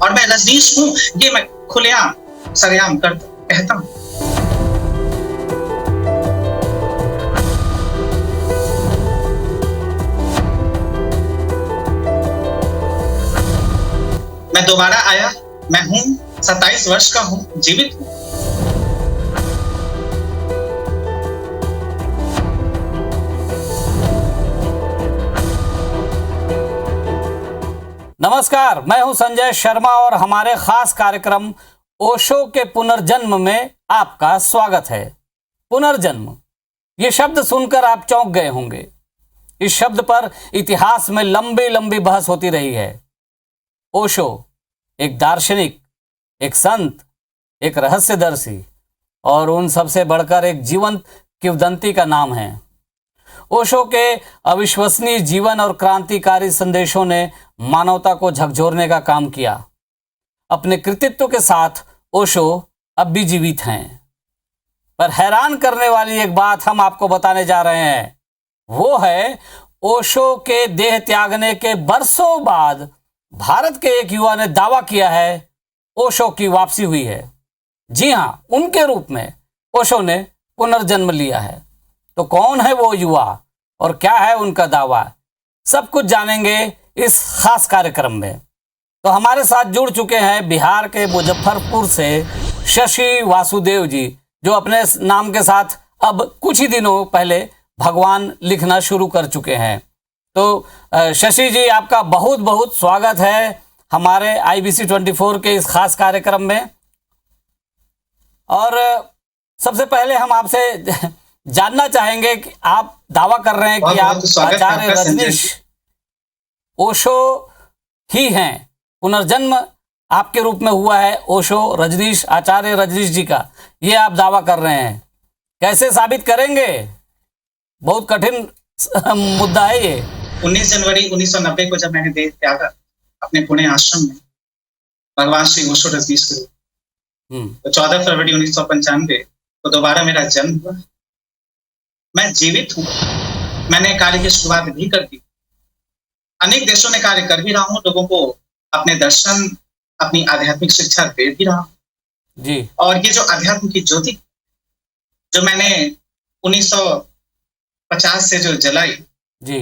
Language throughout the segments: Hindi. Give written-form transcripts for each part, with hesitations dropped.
और मैं रजनीश हूँ, ये मैं खुलेआम सरेआम कहता हूँ। मैं दोबारा आया, मैं हूँ 27 वर्ष का हूँ, जीवित हूँ। नमस्कार, मैं हूं संजय शर्मा और हमारे खास कार्यक्रम ओशो के पुनर्जन्म में आपका स्वागत है। पुनर्जन्म, ये शब्द सुनकर आप चौंक गए होंगे। इस शब्द पर इतिहास में लंबी लंबी बहस होती रही है। ओशो एक दार्शनिक, एक संत, एक रहस्यदर्शी और उन सबसे बढ़कर एक जीवंत किंवदंती का नाम है। ओशो के अविश्वसनीय जीवन और क्रांतिकारी संदेशों ने मानवता को झकझोरने का काम किया। अपने कृतित्व के साथ ओशो अब भी जीवित हैं। पर हैरान करने वाली एक बात हम आपको बताने जा रहे हैं। वो है ओशो के देह त्यागने के बरसों बाद भारत के एक युवा ने दावा किया है ओशो की वापसी हुई है। जी हां, उनके रूप में ओशो ने पुनर्जन्म लिया है। तो कौन है वो युवा और क्या है उनका दावा, सब कुछ जानेंगे इस खास कार्यक्रम में। तो हमारे साथ जुड़ चुके हैं बिहार के मुजफ्फरपुर से शशि वासुदेव जी, जो अपने नाम के साथ अब कुछ ही दिनों पहले भगवान लिखना शुरू कर चुके हैं। तो शशि जी, आपका बहुत बहुत स्वागत है हमारे IBC 24 के इस खास कार्यक्रम में। और सबसे पहले हम आपसे जानना चाहेंगे कि आप दावा कर रहे हैं कि आप आचार्य रजनीश ओशो ही हैं। पुनर्जन्म आपके रूप में हुआ है ओशो रजनीश, आचार्य रजनीश जी का, ये आप दावा कर रहे हैं। कैसे साबित करेंगे? बहुत कठिन मुद्दा है ये। 19 जनवरी 1990 को जब मैंने देह त्यागा अपने पुणे आश्रम में भगवान श्री ओशो रजनीश के रूप, तो 14 फरवरी 1995 को दोबारा मेरा जन्म हुआ। मैं जीवित हूँ। मैंने कार्य की शुरुआत भी कर दी। अनेक देशों में कार्य कर भी रहा हूँ, लोगों को अपने दर्शन, अपनी आध्यात्मिक शिक्षा दे भी रहा हूँ जी। और ये जो अध्यात्म की ज्योति जो मैंने 1950 से जो जलाई जी,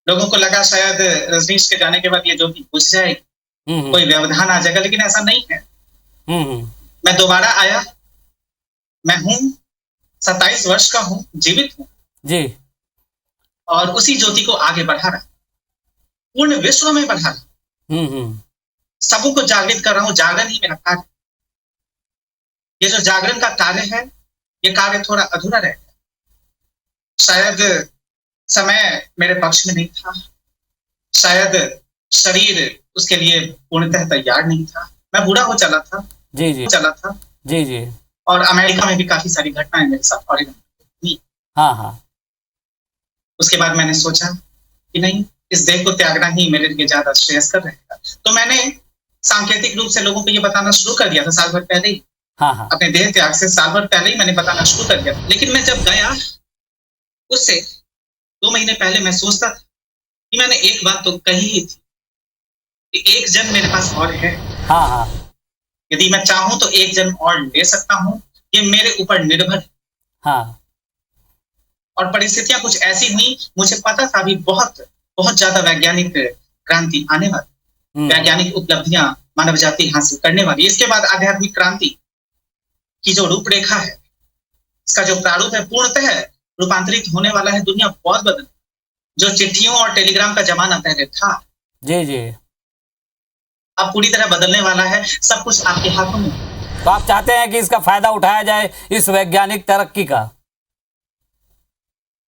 लोगों को लगा शायद रजनीश के जाने के बाद ये ज्योति बुझ जाएगी, कोई व्यवधान आ जाएगा, लेकिन ऐसा नहीं है। मैं दोबारा आया, मैं हूँ 27 वर्ष का हूँ, जीवित हूँ जी, और उसी ज्योति को आगे बढ़ा रहा, पूर्ण विश्व में बढ़ा रहा, सबों को जागृत कर रहा हूँ। जागरण ही मेरा कार्य। ये जो जागरण का कार्य है, ये कार्य थोड़ा अधूरा रह गया। शायद समय मेरे पक्ष में नहीं था, शायद शरीर उसके लिए पूर्णतः तैयार नहीं था। मैं बूढ़ा हो चला था जी। और अमेरिका में भी काफी सारी घटनाएं मेरे साथ और हाँ। उसके बाद मैंने सोचा कि नहीं, इस देह को त्यागना ही मेरे लिए ज्यादा श्रेयस्कर रहेगा। तो मैंने सांकेतिक रूप से लोगों को ये बताना शुरू कर दिया था साल भर पहले ही। हाँ। अपने देह त्याग से साल भर पहले ही मैंने बताना शुरू कर दिया था। लेकिन मैं जब गया, उससे 2 महीने पहले मैं सोचता था कि मैंने एक बात तो कही ही थी कि एक जन्म मेरे पास और है। हाँ। यदि मैं चाहूं तो एक जन्म और ले सकता हूं, ये मेरे ऊपर निर्भर है। हाँ। और परिस्थितियां कुछ ऐसी हुई, मुझे पता था अभी बहुत बहुत ज्यादा वैज्ञानिक क्रांति आने वाली, वैज्ञानिक उपलब्धियां मानव जाति हासिल करने वाली। इसके बाद आध्यात्मिक क्रांति की जो रूपरेखा है, इसका जो प्रारूप है, पूर्णतः रूपांतरित होने वाला है। दुनिया बहुत बदल, जो चिट्ठियों और टेलीग्राम का जमाना पहले था, जी, अब पूरी तरह बदलने वाला है। सब कुछ आपके हाथों में। तो आप चाहते हैं कि इसका फायदा उठाया जाए, इस वैज्ञानिक तरक्की का?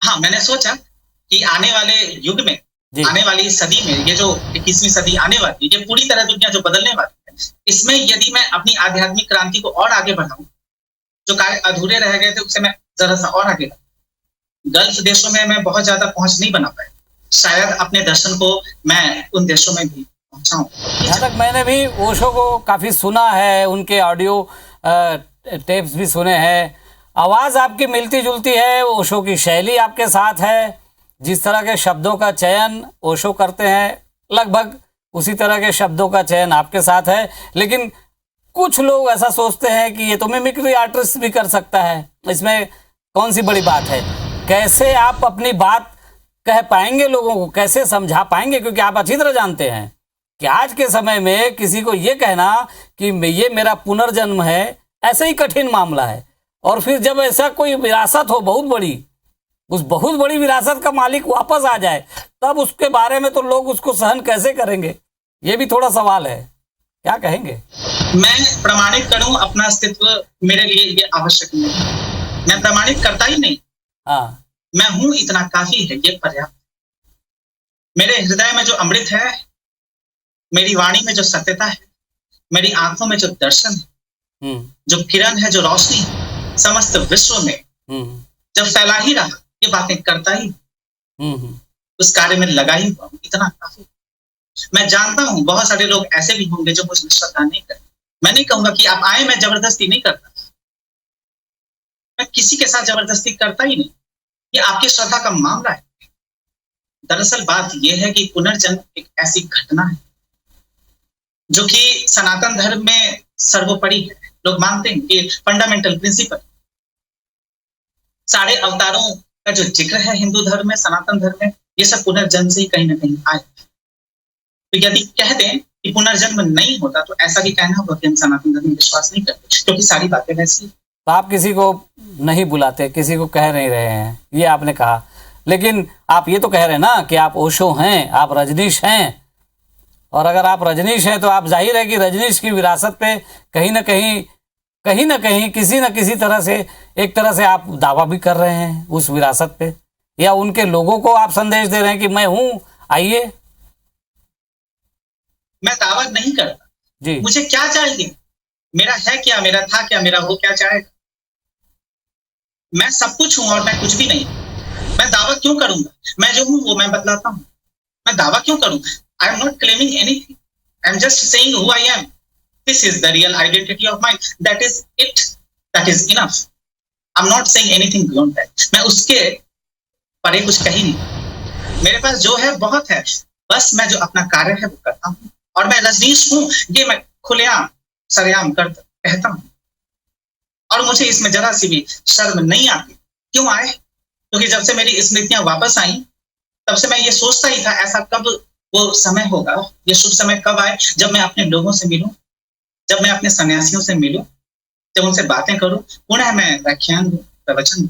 हाँ, मैंने सोचा कि आने वाले युग में, आने वाली सदी में, ये जो 21वीं सदी आने वाली है, ये पूरी तरह दुनिया जो बदलने वाली है, इसमें यदि मैं अपनी आध्यात्मिक क्रांति को और आगे बढ़ाऊं, जो कार्य अधूरे रह गए थे उसे मैं जरा सा और आगे बढ़ाऊं। गल्फ देशों में मैं बहुत ज्यादा पहुंच नहीं बना पाया, शायद अपने दर्शन को मैं उन देशों में भी पहुंचाऊं। यहाँ तक मैंने भी ओशो को काफी सुना है, उनके ऑडियो टेप्स भी सुने हैं। आवाज आपकी मिलती जुलती है, ओशो की शैली आपके साथ है, जिस तरह के शब्दों का चयन ओशो करते हैं लगभग उसी तरह के शब्दों का चयन आपके साथ है, लेकिन कुछ लोग ऐसा सोचते हैं कि ये तो मिमिक्री आर्टिस्ट भी कर सकता है, इसमें कौन सी बड़ी बात है। कैसे आप अपनी बात कह पाएंगे, लोगों को कैसे समझा पाएंगे, क्योंकि आप अच्छी तरह जानते हैं कि आज के समय में किसी को ये कहना कि ये मेरा पुनर्जन्म है, ऐसे ही कठिन मामला है। और फिर जब ऐसा कोई विरासत हो बहुत बड़ी, उस बहुत बड़ी विरासत का मालिक वापस आ जाए, तब उसके बारे में तो लोग उसको सहन कैसे करेंगे, ये भी थोड़ा सवाल है। क्या कहेंगे? मैं प्रमाणित करूं अपना अस्तित्व, मेरे लिए ये आवश्यक नहीं। मैं प्रमाणित करता ही नहीं। हाँ, मैं हूं, इतना काफी है, ये पर्याप्त। मेरे हृदय में जो अमृत है, मेरी वाणी में जो सत्यता है, मेरी आंखों में जो दर्शन है, जो किरण है, जो रोशनी है, समस्त विश्व में जब फैला ही रहा, ये बातें करता ही, उस कार्य में लगा ही हुआ, इतना काफी। मैं जानता हूं बहुत सारे लोग ऐसे भी होंगे जो मुझे श्रद्धा नहीं करते। मैं नहीं कहूंगा कि आप आए, मैं जबरदस्ती नहीं करता, मैं किसी के साथ जबरदस्ती करता ही नहीं। ये आपकी श्रद्धा का मामला है। दरअसल बात यह है कि पुनर्जन्म एक ऐसी घटना है जो कि सनातन धर्म में सर्वोपरि है। लोग मानते हैं कि फंडामेंटल प्रिंसिपल, सारे अवतारों का जो जिक्र है हिंदू धर्म में, सनातन धर्म में, ये सब पुनर्जन्म से ही कहीं ना कहीं आए। तो यदि कह दें कि पुनर्जन्म नहीं होता तो ऐसा भी कहना होगा कि हम सनातन धर्म में विश्वास नहीं करते, क्योंकि सारी बातें वैसी। तो आप किसी को नहीं बुलाते, किसी को कह नहीं रहे हैं, ये आपने कहा, लेकिन आप ये तो कह रहे हैं ना कि आप ओशो हैं, आप रजनीश हैं। और अगर आप रजनीश हैं तो आप जाहिर है कि रजनीश की विरासत पे कहीं ना कहीं किसी न किसी तरह से, एक तरह से आप दावा भी कर रहे हैं उस विरासत पे, या उनके लोगों को आप संदेश दे रहे हैं कि मैं हूं, आइए। मैं दावा नहीं करता जी। मुझे क्या चाहिए, मेरा है क्या, मेरा था क्या, मेरा हो क्या चाहेगा। मैं सब कुछ हूं और मैं कुछ भी नहीं। मैं दावा क्यों करूंगा? मैं जो हूं वो मैं बतलाता हूं। मैं दावा क्यों करूं? I am not claiming anything, I am just saying who I am. This is the real identity of mine, that is it, that is enough. I am not saying anything beyond that. मैं उसके परे कुछ कही नहीं। मेरे पास जो है बहुत है, बस मैं जो अपना कार्य है वो करता हूं। और मैं रजनीश हूं, ये मैं खुलेआम सरेआम कहता हूं, और मुझे इसमें जरा सी भी शर्म नहीं आती। क्यों आए? क्योंकि जब से मेरी स्मृतियां वापस आई, तब से मैं ये सोचता ही था ऐसा कब वो समय होगा, ये शुभ समय कब आए जब मैं अपने लोगों से मिलूं, जब मैं अपने सन्यासियों से मिलूं, जब उनसे बातें करूं, पुनः मैं व्याख्यान दूं, प्रवचन दूं,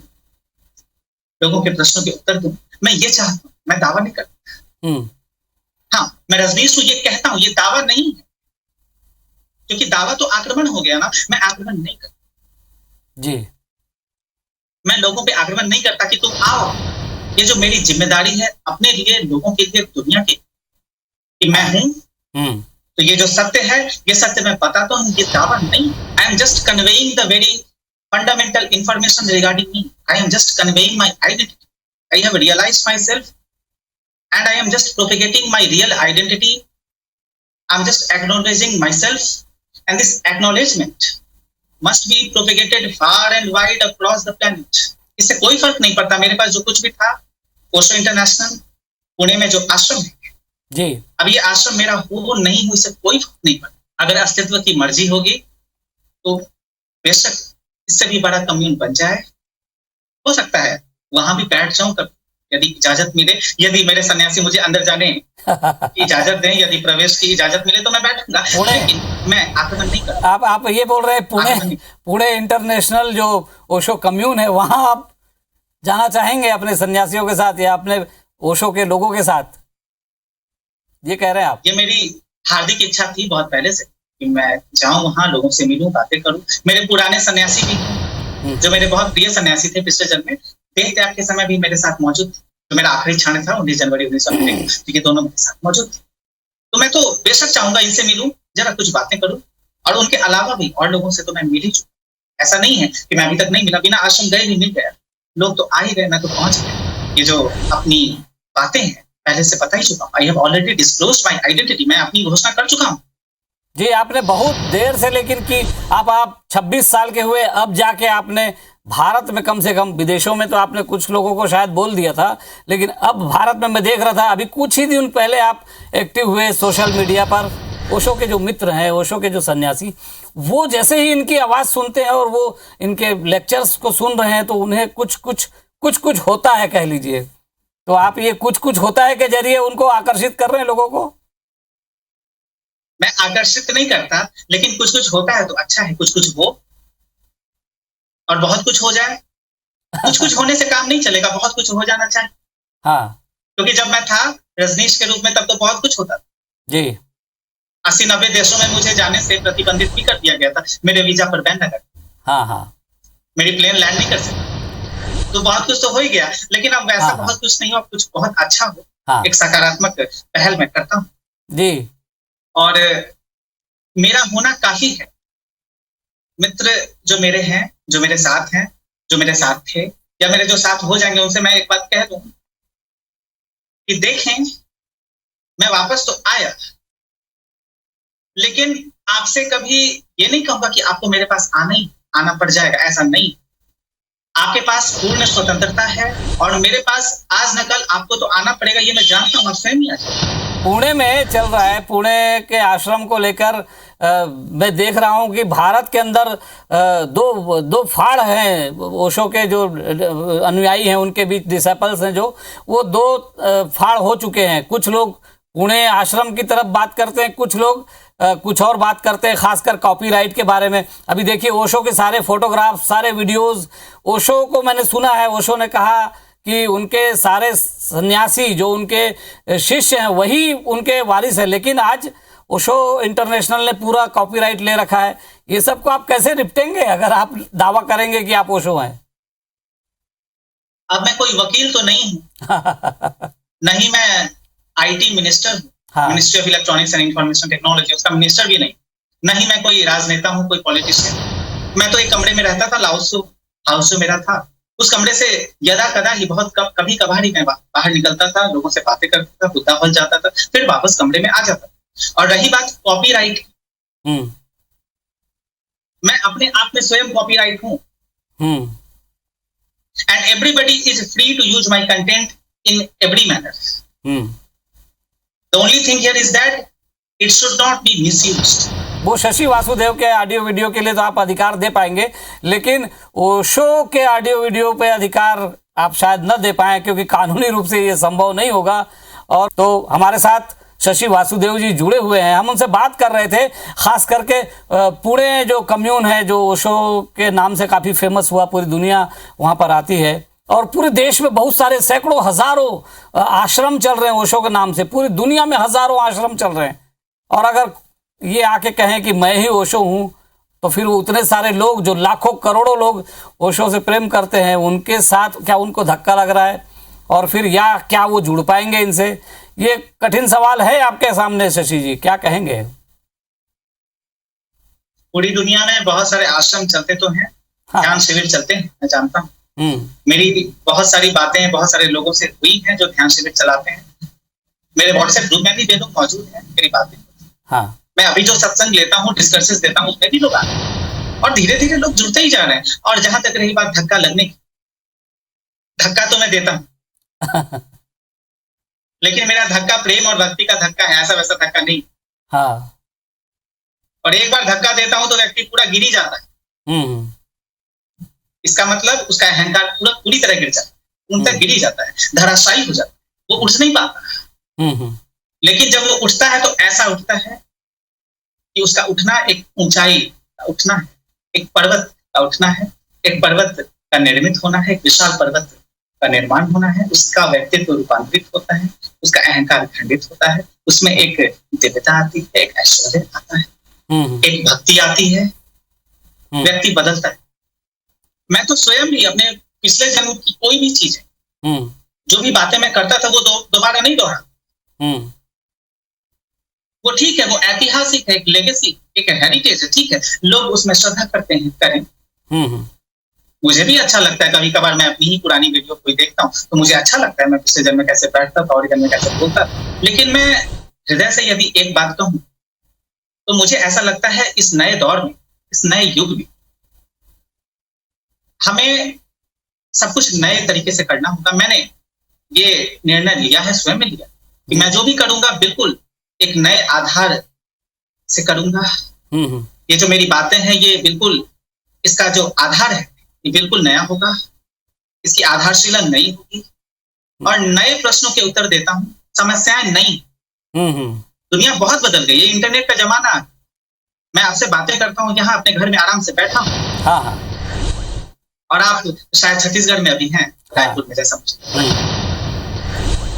लोगों के प्रश्नों के उत्तर दूं। मैं ये चाहता हूं, मैं दावा नहीं करता। हाँ, मैं रजनीश हूं ये कहता हूं, ये दावा नहीं है, क्योंकि दावा तो आक्रमण हो गया ना। मैं आक्रमण नहीं करता जी। मैं लोगों पे आक्रमण नहीं करता कि तुम आओ। ये जो मेरी जिम्मेदारी है अपने लिए, लोगों के लिए, दुनिया के, कि मैं हूं, तो ये जो सत्य है, ये सत्य मैं बताता हूं, ये दावा नहीं। I am just conveying the very fundamental information regarding me. I am just conveying my identity. I have realised my self and I am just propagating my real identity. I am just acknowledging myself, and this acknowledgement must be propagated far and wide across the planet. इससे कोई फर्क नहीं पड़ता। मेरे पास जो कुछ भी था, ओशो इंटरनेशनल पुणे में जो आश्रम है जी, अब ये आश्रम मेरा हो नहीं हो, इससे कोई फर्क नहीं पड़ता। अगर अस्तित्व की मर्जी होगी तो बेशक इससे भी बड़ा कम्यून बन जाए। हो सकता है वहां भी बैठ जाऊं कभी, यदि इजाजत मिले, यदि मेरे सन्यासी मुझे अंदर जाने की इजाजत दें, यदि प्रवेश की इजाजत मिले तो मैं बैठूंगा, लेकिन मैं आक्रमण नहीं करूंगा। आप ये बोल रहे हैं पुणे इंटरनेशनल जो ओशो कम्यून है, वहां आप जाना चाहेंगे अपने सन्यासियों के साथ या अपने ओशो के लोगों के साथ, ये कह रहे हैं आप? ये मेरी हार्दिक इच्छा थी बहुत पहले से कि मैं जाऊं वहां, लोगों से मिलूं, बातें करूं। मेरे पुराने सन्यासी भी जो मेरे बहुत प्रिय सन्यासी थे पिछले जन्म में, देह त्याग के समय भी मेरे साथ मौजूद थे। तो मेरा आखिरी क्षण था 19 जनवरी 1990, ये दोनों मेरे साथ मौजूद थे। तो मैं तो बेशक चाहूंगा इनसे मिलूं, जरा कुछ बातें करूं, और उनके अलावा भी और लोगों से तो मैं मिल ही चुका। ऐसा नहीं है कि मैं अभी तक नहीं मिला, बिना आश्रम गए भी मिल गया। लोग तो आ ही गए, मैं तो पहुंच गया। ये जो अपनी बातें हैं पहले से पता ही चुका हूं। I have already disclosed my identity, मैं अपनी घोषणा कर चुका हूं। जी, आपने बहुत देर से, लेकिन कि आप 26 साल के हुए, अब जाके आपने भारत में कम से कम, विदेशों में तो आपने कुछ लोगों को शायद बोल दिया था, लेकिन अब भारत में मैं देख रहा था, अभी कुछ ही दिन पहले आप एक्टिव हुए सोशल मीडिया पर। ओशो के जो मित्र हैं, ओशो के जो सन्यासी, वो जैसे ही इनकी आवाज़ सुनते हैं और वो इनके लेक्चर्स को सुन रहे हैं तो उन्हें कुछ कुछ होता है, कह लीजिए। तो आप ये कुछ होता है के जरिए उनको आकर्षित कर रहे हैं लोगों को? मैं आकर्षित नहीं करता, लेकिन कुछ होता है तो अच्छा है। कुछ हो और बहुत कुछ हो जाए। कुछ होने से काम नहीं चलेगा, बहुत कुछ हो जाना चाहिए। हाँ, क्योंकि जब मैं था रजनीश के रूप में तब तो बहुत कुछ होता था जी। 80-90 देशों में मुझे जाने से प्रतिबंधित भी कर दिया गया था, मेरे वीजा पर बैन लगा। हाँ, मेरी प्लेन लैंड नहीं कर सकती। तो बहुत कुछ तो हो ही गया, लेकिन अब वैसा बहुत कुछ नहीं हो, अब कुछ बहुत अच्छा हो। एक सकारात्मक पहल मैं करता हूँ जी। और मेरा होना काफी है। मित्र जो मेरे हैं, जो मेरे साथ हैं, जो मेरे साथ थे या मेरे जो साथ हो जाएंगे, उनसे मैं एक बात कह दूं कि देखें, मैं वापस तो आया, लेकिन आपसे कभी ये नहीं कहूंगा कि आपको मेरे पास आना पड़ जाएगा, ऐसा नहीं। आपके पास पूर्ण स्वतंत्रता है और मेरे पास आज न कल आपको तो आना पड़ेगा, ये मैं जानता हूँ। आप स्वयं ही आ जाए। पुणे में चल रहा है, पुणे के आश्रम को लेकर मैं देख रहा हूँ कि भारत के अंदर दो फाड़ हैं। ओशो के जो अनुयायी हैं, उनके बीच डिसेपल्स हैं, जो वो दो फाड़ हो चुके हैं। कुछ लोग पुणे आश्रम की तरफ बात करते हैं, कुछ लोग कुछ और बात करते हैं, खासकर कॉपीराइट के बारे में। अभी देखिए, ओशो के सारे फोटोग्राफ, सारे वीडियोस, ओशो को मैंने सुना है, ओशो ने कहा कि उनके सारे सन्यासी जो उनके शिष्य हैं वही उनके वारिस है, लेकिन आज ओशो इंटरनेशनल ने पूरा कॉपीराइट ले रखा है। ये सब को आप कैसे निपटेंगे अगर आप दावा करेंगे कि आप ओशो हैं? अब मैं कोई वकील तो नहीं हूं नहीं मैं आईटी मिनिस्टर हूं। हाँ। Ministry of electronics and information technology, उसका मिनिस्टर भी नहीं मैं कोई राजनेता हूं, कोई पॉलिटिशियन। मैं तो एक कमरे में रहता था, लाओसो हाउस जो मेरा था, उस कमरे से यदा कदा ही, बहुत कभी कभार ही मैं बाहर निकलता था, लोगों से बातें करता था, बुद्धा बन जाता था, फिर वापस कमरे में आ जाता था। और रही बात कॉपीराइट, मैं अपने आप में स्वयं कॉपीराइट हूं। And everybody is free to use my content in every manner. The only thing here is that it should not be misused. वो शशि वासुदेव के ऑडियो वीडियो के लिए तो आप अधिकार दे पाएंगे, लेकिन ओशो के ऑडियो वीडियो पे अधिकार आप शायद न दे पाएं, क्योंकि कानूनी रूप से ये संभव नहीं होगा। और तो हमारे साथ शशि वासुदेव जी जुड़े हुए हैं, हम उनसे बात कर रहे थे, खास करके पुणे जो कम्यून है, जो ओशो के नाम से काफ़ी फेमस हुआ, पूरी दुनिया वहाँ पर आती है, और पूरे देश में बहुत सारे सैकड़ों हजारों आश्रम चल रहे हैं ओशो के नाम से। पूरी दुनिया में हजारों आश्रम चल रहे हैं, और अगर ये आके कहें कि मैं ही ओशो हूँ, तो फिर उतने सारे लोग, जो लाखों करोड़ों लोग ओशो से प्रेम करते हैं, उनके साथ क्या उनको धक्का लग रहा है? और फिर या क्या वो जुड़ पाएंगे इनसे? ये कठिन सवाल है आपके सामने। शशि जी, क्या कहेंगे? पूरी दुनिया में बहुत सारे आश्रम चलते तो हैं, ध्यान शिविर चलते हैं, मैं जानता हूँ। मेरी बहुत सारी बातें बहुत सारे लोगों से हुई हैं जो ध्यान शिविर चलाते हैं। मेरे व्हाट्सएप ग्रुप में भी वे लोग मौजूद हैं, मेरी बातें। हाँ। मैं अभी जो सत्संग लेता हूँ, डिस्कसेस देता हूँ, उसमें भी लोग आ रहे हैं और धीरे धीरे लोग जुड़ते ही जा रहे हैं। और जहां तक रही बात धक्का लगने की, धक्का तो मैं देता हूँ लेकिन मेरा धक्का प्रेम और भक्ति का धक्का है, ऐसा वैसा धक्का नहीं। हाँ। और एक बार धक्का देता हूं तो व्यक्ति पूरा गिरी जाता है। इसका मतलब उसका अहंकार पूरी तरह गिर जाता है, उन तक गिरी जाता है, धराशायी हो जाता है, वो उठ नहीं पाता। लेकिन जब वो उठता है तो ऐसा उठता है कि उसका उठना एक ऊंचाई का उठना है, एक पर्वत का उठना है, एक पर्वत का निर्मित होना है, एक विशाल पर्वत का निर्माण होना है। उसका व्यक्तित्व रूपांतरित होता है, उसका अहंकार खंडित होता है, उसमें एक दिव्यता आती है, एक ऐश्वर्य आता है, एक भक्ति आती है, व्यक्ति बदलता है। मैं तो स्वयं भी अपने पिछले जन्म की कोई भी चीज है, जो भी बातें मैं करता था, वो दोबारा नहीं दोहरा। वो ठीक है, वो ऐतिहासिक है, एक लेगेसी, एक हेरिटेज है, ठीक है, लोग उसमें श्रद्धा करते हैं, करें। मुझे भी अच्छा लगता है, कभी कभार मैं अपनी ही पुरानी वीडियो कोई देखता हूँ तो मुझे अच्छा लगता है, मैं पिछले जन्म में कैसे बैठता था और जन्म में कैसे बोलता था। लेकिन मैं हृदय से यदि एक बात कहूँ तो मुझे ऐसा लगता है, इस नए दौर में, इस नए युग में हमें सब कुछ नए तरीके से करना होगा। मैंने ये निर्णय लिया है, स्वयं में लिया कि मैं जो भी करूंगा बिल्कुल एक नए आधार से करूंगा। ये जो मेरी बातें हैं ये बिल्कुल इसका जो आधार है ये बिल्कुल नया होगा, इसकी आधारशिला नई होगी और नए प्रश्नों के उत्तर देता हूँ। समस्याएं नई, दुनिया बहुत बदल गई है, इंटरनेट का जमाना। मैं आपसे बातें करता हूँ यहाँ अपने घर में आराम से बैठा हूँ। हाँ। और आप शायद छत्तीसगढ़ में अभी हैं, रायपुर में, जैसा मुझे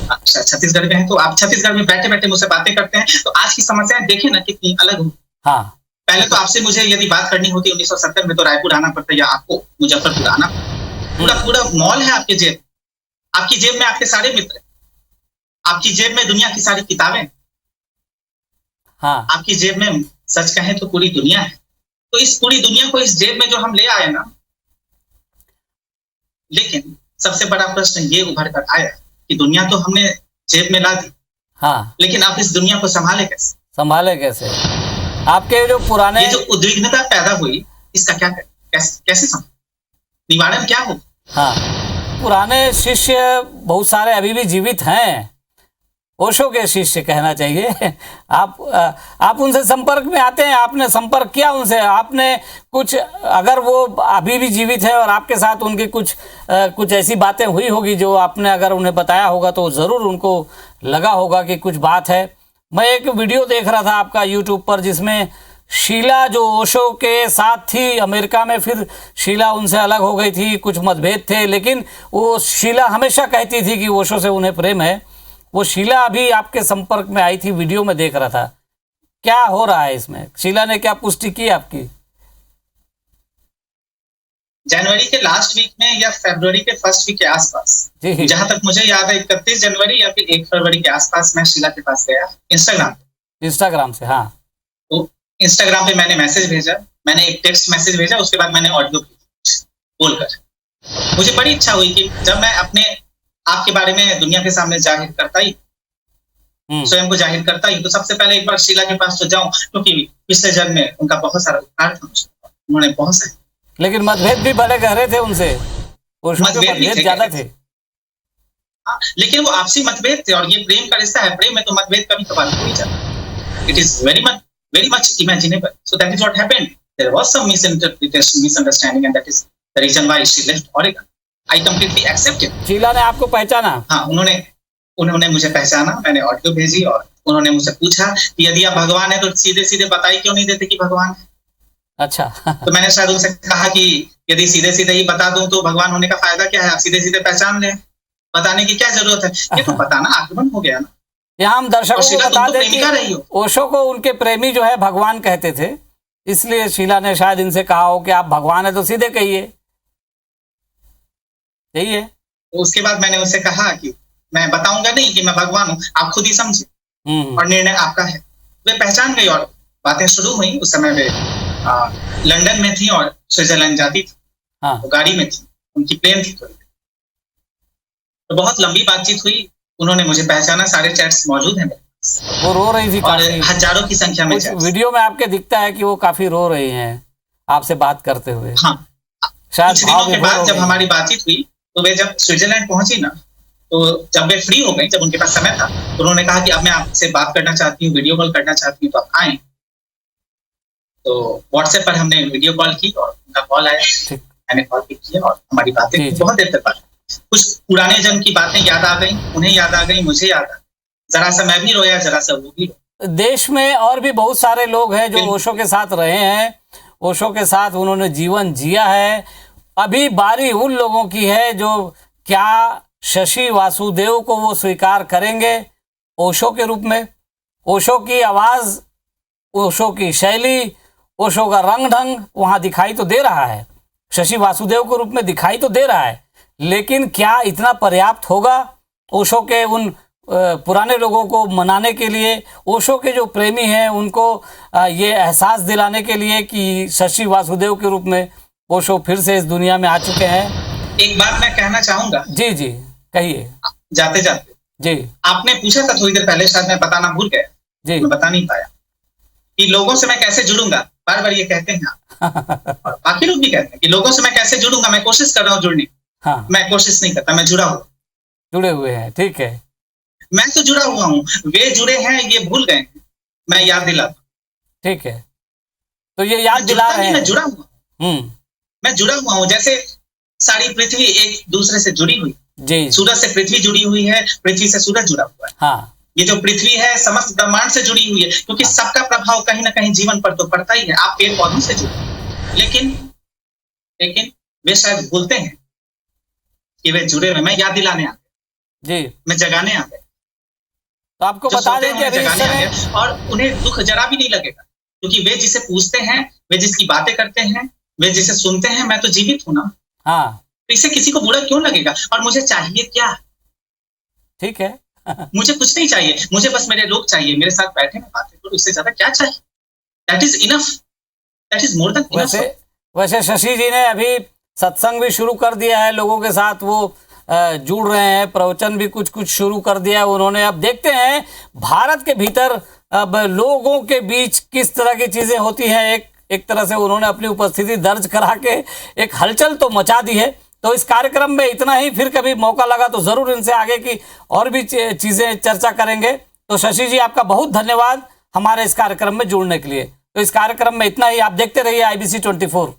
आप शायद छत्तीसगढ़ में हैं, तो आप छत्तीसगढ़ में बैठे बैठे मुझसे बातें करते हैं। तो आज की समस्याएं देखें ना कितनी अलग हो। हाँ। पहले तो आपसे मुझे यदि बात करनी होती 1970 में तो रायपुर आना पड़ता या आपको मुजफ्फरपुर आना पड़ता। पूरा मॉल है आपकी जेब में आपके सारे मित्र, आपकी जेब में दुनिया की सारी किताबें, हाँ। आपकी जेब में सच कहें तो पूरी दुनिया है। तो इस पूरी दुनिया को इस जेब में जो हम ले आए ना, लेकिन सबसे बड़ा प्रश्न ये उभर कर आया कि दुनिया तो हमने जेब में ला दी, हाँ, लेकिन आप इस दुनिया को संभाले कैसे? आपके जो पुराने ये जो उद्विग्नता पैदा हुई इसका क्या कैसे निवारण क्या हो? हाँ, पुराने शिष्य बहुत सारे अभी भी जीवित हैं, ओशो के शिष्य कहना चाहिए। आप उनसे संपर्क में आते हैं, आपने संपर्क किया उनसे? आपने कुछ, अगर वो अभी भी जीवित है और आपके साथ उनकी कुछ ऐसी बातें हुई होगी जो आपने अगर उन्हें बताया होगा तो ज़रूर उनको लगा होगा कि कुछ बात है। मैं एक वीडियो देख रहा था आपका यूट्यूब पर जिसमें शीला जो ओशो के साथ थी अमेरिका में, फिर शीला उनसे अलग हो गई थी, कुछ मतभेद थे, लेकिन वो शीला हमेशा कहती थी कि ओशो से उन्हें प्रेम है। वो शीला अभी आपके संपर्क में आई थी, वीडियो में देख रहा था। क्या हो रहा है इसमें? शीला ने क्या पुष्टि की आपकी? जनवरी के लास्ट वीक में या फरवरी के फर्स्ट वीक के आसपास, जहां तक मुझे याद है 31 जनवरी या फिर 1 फरवरी के आसपास मैं शीला के पास गया इंस्टाग्राम से। हाँ, तो इंस्टाग्राम पे मैंने मैसेज भेजा, मैंने एक टेक्स्ट मैसेज भेजा, उसके बाद मैंने ऑडियो बोलकर। मुझे बड़ी इच्छा हुई कि जब मैं अपने आपके बारे में दुनिया के सामने जाहिर करता ही, स्वयं को जाहिर करता ही, तो सबसे पहले एक बार शीला के पास तो जाऊं, क्योंकि पिछले जन्म में उनका बहुत सारा उपकार था, उन्होंने बहुत सारे, लेकिन मतभेद भी बड़े गहरे थे उनसे, मतभेद ज्यादा थे। लेकिन वो आपसी मतभेद थे और ये प्रेम का रिश्ता है, प्रेम में तो मतभेद कभी कभार हो ही जाता। It is very much imaginable. So that is what happened. There was some misunderstanding and that is the reason why she left Oregon. I completely accept it. Sheela ने आपको पहचाना? हाँ, उन्होंने मुझे पहचाना, मैंने ऑडियो भेजी और उन्होंने मुझसे पूछा कि यदि आप भगवान है तो सीधे सीधे बताई क्यों नहीं देते कि भगवान है। अच्छा। तो मैंने शायद उनसे कहा कि यदि सीधे सीधे ही बता दूं तो भगवान होने का फायदा क्या है, आप सीधे सीधे पहचान लें, बताने की क्या जरूरत है? ये तो बताना आक्रमण हो गया ना। यहाँ हम दर्शकों को बता दें कि ओशो को उनके प्रेमी जो है भगवान कहते थे, इसलिए शीला ने शायद इनसे कहा हो कि आप भगवान है तो सीधे कहिए। यही है। तो उसके बाद मैंने उनसे कहा कि मैं बताऊंगा नहीं कि मैं भगवान हूँ, आप खुद ही समझे और निर्णय आपका है। वे पहचान गई और बातें शुरू हुई। उस समय वे लंदन में थी और स्विट्जरलैंड जाती थी। हाँ। तो गाड़ी में थी, उनकी प्लेन थी, तो बहुत लंबी बातचीत हुई। उन्होंने मुझे पहचाना, सारे चैट्स मौजूद हैं। वो रो रही थी और हजारों की संख्या में वीडियो में आपके दिखता है कि वो काफी रो रही हैं आपसे बात करते हुए। हाँ, कुछ दिनों के बाद जब हमारी बातचीत हुई तो वे जब स्विट्जरलैंड पहुंची ना, तो जब वे फ्री हो गई, जब उनके पास समय था, तो उन्होंने कहा कि अब मैं आपसे बात करना चाहती हूँ, वीडियो कॉल करना चाहती हूँ, तो आप आए। तो व्हाट्सएप पर हमने वीडियो कॉल की और उनका कॉल आया, मैंने कॉल पिक किया और हमारी बातें बहुत देर तक बात। कुछ पुराने जन्म की बातें याद आ गई, उन्हें याद आ गई, मुझे याद आ गई। जरा सा मैं भी रोया, जरा सा वो भी। देश में और भी बहुत सारे लोग हैं जो ओशो के साथ रहे हैं, ओशो के साथ उन्होंने जीवन जिया है। अभी बारी उन लोगों की है जो क्या शशि वासुदेव को वो स्वीकार करेंगे ओशो के रूप में। ओशो की आवाज़, ओशो की शैली, ओशो का रंग ढंग वहाँ दिखाई तो दे रहा है, शशि वासुदेव के रूप में दिखाई तो दे रहा है, लेकिन क्या इतना पर्याप्त होगा ओशो के उन पुराने लोगों को मनाने के लिए, ओशो के जो प्रेमी हैं उनको ये एहसास दिलाने के लिए कि शशि वासुदेव के रूप में ओशो फिर से इस दुनिया में आ चुके हैं? एक बात मैं कहना चाहूंगा। जी जी कहिए। जाते जाते जी, आपने पूछा था थोड़ी देर पहले, शायद मैं बताना भूल गया जी, मैं बता नहीं पाया कि लोगों से मैं कैसे जुड़ूंगा। बार बार ये कहते हैं और बाकी लोग भी कहते हैं कि लोगों से मैं कैसे जुड़ूंगा, मैं कोशिश कर रहा हूँ जुड़ने। हाँ, मैं कोशिश नहीं करता, मैं जुड़ा हूँ, जुड़े हुए हैं, ठीक है। मैं तो जुड़ा हुआ हूँ, वे जुड़े हैं ये भूल गए हैं, मैं याद दिलाता, ठीक है। तो ये याद मैं दिला जुड़ता रहे नहीं, मैं हैं। जुड़ा हुआ, मैं जुड़ा हुआ हूँ। जैसे सारी पृथ्वी एक दूसरे से जुड़ी हुई, जी, सूरज से पृथ्वी जुड़ी हुई है, पृथ्वी से सूरज जुड़ा हुआ है। हाँ, ये जो पृथ्वी है समस्त ब्रह्मांड से जुड़ी हुई है, क्योंकि हाँ, सबका प्रभाव कहीं ना कहीं जीवन पर तो पड़ता ही है। आप पेड़ पौधों से जुड़े, लेकिन लेकिन वे शायद भूलते हैं कि वे जुड़े हुए। मैं याद दिलाने आ गया, जी। मैं जगाने आ गया, तो आपको जो बता सोते दें हैं कि उन्हें अभी इस जगाने आ समय, गया, और उन्हें दुख जरा भी नहीं लगेगा, क्योंकि वे जिसे पूछते हैं, वे जिसकी बातें करते हैं, वे जिसे सुनते हैं, मैं तो जीवित हूं ना, हाँ, तो इससे किसी को बुरा क्यों लगेगा? और मुझे चाहिए क्या? ठीक है। मुझे कुछ नहीं चाहिए, मुझे बस मेरे लोग चाहिए, मेरे साथ बैठे मैं बातें करूं, इससे ज्यादा क्या चाहिए? That is enough, that is more than वैसे इनफ। वैसे शशि जी ने अभी सत्संग भी शुरू कर दिया है, लोगों के साथ वो जुड़ रहे हैं, प्रवचन भी कुछ कुछ शुरू कर दिया है उन्होंने। अब देखते हैं भारत के भीतर अब लोगों के बीच किस तरह की चीजें होती हैं। एक तरह से उन्होंने अपनी उपस्थिति दर्ज करा के एक हलचल तो मचा दी है। तो इस कार्यक्रम में इतना ही, फिर कभी मौका लगा तो जरूर इनसे आगे की और भी चीजें चर्चा करेंगे। तो शशि जी, आपका बहुत धन्यवाद हमारे इस कार्यक्रम में जुड़ने के लिए। तो इस कार्यक्रम में इतना ही। आप देखते रहिए IBC 24।